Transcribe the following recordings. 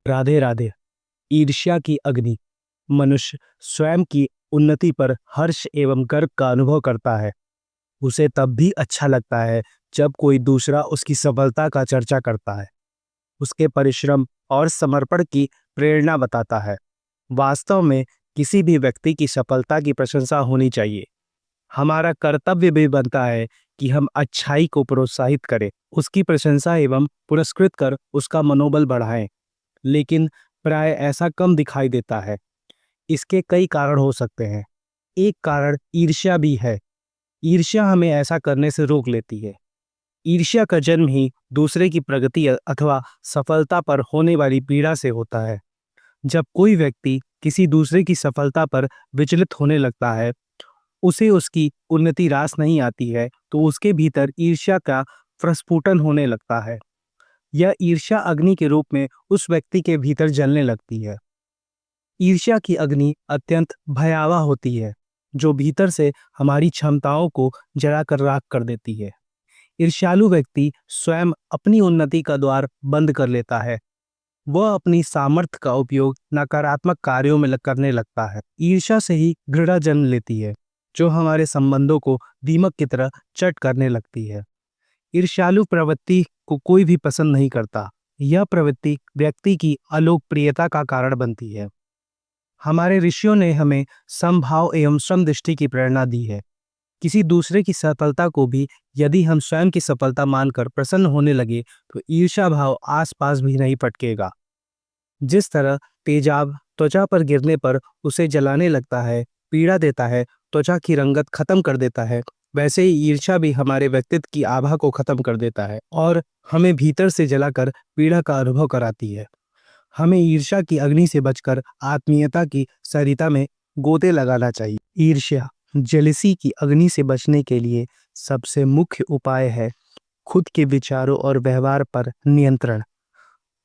राधे राधे। ईर्ष्या की अग्नि। मनुष्य स्वयं की उन्नति पर हर्ष एवं गर्व का अनुभव करता है। उसे तब भी अच्छा लगता है जब कोई दूसरा उसकी सफलता का चर्चा करता है, उसके परिश्रम और समर्पण की प्रेरणा बताता है। वास्तव में किसी भी व्यक्ति की सफलता की प्रशंसा होनी चाहिए। हमारा कर्तव्य भी बनता है कि हम अच्छाई को प्रोत्साहित करें, उसकी प्रशंसा एवं पुरस्कृत कर उसका मनोबल बढ़ाएं। लेकिन प्राय ऐसा कम दिखाई देता है। इसके कई कारण हो सकते हैं। एक कारण ईर्ष्या भी है। ईर्ष्या हमें ऐसा करने से रोक लेती है। ईर्ष्या का जन्म ही दूसरे की प्रगति अथवा सफलता पर होने वाली पीड़ा से होता है। जब कोई व्यक्ति किसी दूसरे की सफलता पर विचलित होने लगता है, उसे उसकी उन्नति रास नहीं आती है, तो उसके भीतर ईर्ष्या का प्रस्फुटन होने लगता है। यह ईर्ष्या अग्नि के रूप में उस व्यक्ति के भीतर जलने लगती है। ईर्ष्या की अग्नि अत्यंत भयावह होती है, जो भीतर से हमारी क्षमताओं को जलाकर राख कर देती है। ईर्ष्यालु व्यक्ति स्वयं अपनी उन्नति का द्वार बंद कर लेता है। वह अपनी सामर्थ्य का उपयोग नकारात्मक कार्यों में करने लगता है। ईर्ष्या से ही घृणा जन्म लेती है, जो हमारे संबंधों को दीमक की तरह चट करने लगती है। ईर्ष्यालु प्रवृत्ति को कोई भी पसंद नहीं करता। यह प्रवृत्ति व्यक्ति की अलोकप्रियता का कारण बनती है। हमारे ऋषियों ने हमें समभाव एवं समदृष्टि की प्रेरणा दी है। किसी दूसरे की सफलता को भी यदि हम स्वयं की सफलता मानकर प्रसन्न होने लगे, तो ईर्ष्या भाव आसपास भी नहीं पटकेगा। जिस तरह तेजाब त्वचा पर गिरने पर उसे जलाने लगता है, पीड़ा देता है, त्वचा की रंगत खत्म कर देता है, वैसे ही ईर्ष्या भी हमारे व्यक्तित्व की आभा को खत्म कर देता है और हमें भीतर से जलाकर पीड़ा का अनुभव कराती है। हमें ईर्ष्या की अग्नि से बचकर आत्मीयता की सरिता में गोते लगाना चाहिए। ईर्ष्या जेलसी की अग्नि से बचने के लिए सबसे मुख्य उपाय है खुद के विचारों और व्यवहार पर नियंत्रण,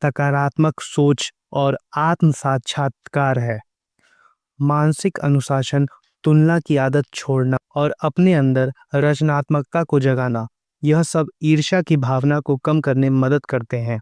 सकारात्मक सोच और आत्म साक्षात्कार है। मानसिक अनुशासन, तुलना की आदत छोड़ना और अपने अंदर रचनात्मकता को जगाना, यह सब ईर्ष्या की भावना को कम करने में मदद करते हैं।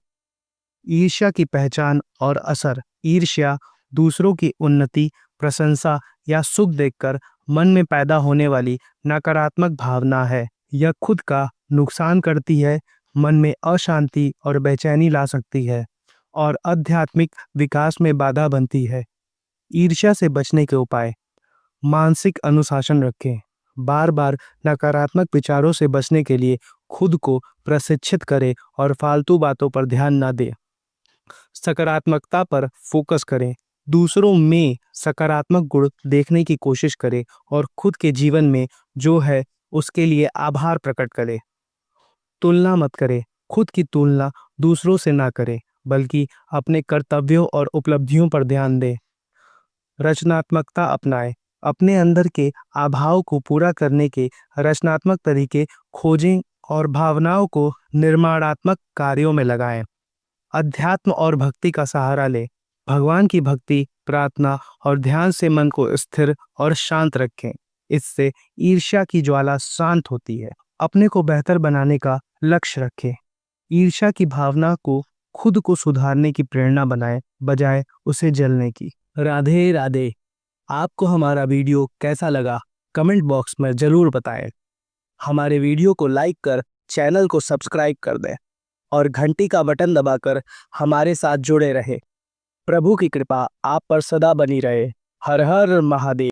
ईर्ष्या की पहचान और असर। ईर्ष्या दूसरों की उन्नति, प्रशंसा या सुख देखकर मन में पैदा होने वाली नकारात्मक भावना है। यह खुद का नुकसान करती है, मन में अशांति और बेचैनी ला सकती है और आध्यात्मिक विकास में बाधा बनती है। ईर्ष्या से बचने के उपाय। मानसिक अनुशासन रखें। बार बार नकारात्मक विचारों से बचने के लिए खुद को प्रशिक्षित करें और फालतू बातों पर ध्यान न दें। सकारात्मकता पर फोकस करें। दूसरों में सकारात्मक गुण देखने की कोशिश करें और खुद के जीवन में जो है उसके लिए आभार प्रकट करें। तुलना मत करें। खुद की तुलना दूसरों से ना करें, बल्कि अपने कर्तव्यों और उपलब्धियों पर ध्यान दें। रचनात्मकता अपनाएं। अपने अंदर के अभाव को पूरा करने के रचनात्मक तरीके खोजें और भावनाओं को निर्माणात्मक कार्यों में लगाएं। अध्यात्म और भक्ति का सहारा लें। भगवान की भक्ति, प्रार्थना और ध्यान से मन को स्थिर और शांत रखें। इससे ईर्ष्या की ज्वाला शांत होती है। अपने को बेहतर बनाने का लक्ष्य रखें। ईर्ष्या की भावना को खुद को सुधारने की प्रेरणा बनाएं, बजाय उसे जलने की। राधे राधे। आपको हमारा वीडियो कैसा लगा, कमेंट बॉक्स में जरूर बताएं। हमारे वीडियो को लाइक कर चैनल को सब्सक्राइब कर दें और घंटी का बटन दबाकर हमारे साथ जुड़े रहे। प्रभु की कृपा आप पर सदा बनी रहे। हर हर महादेव।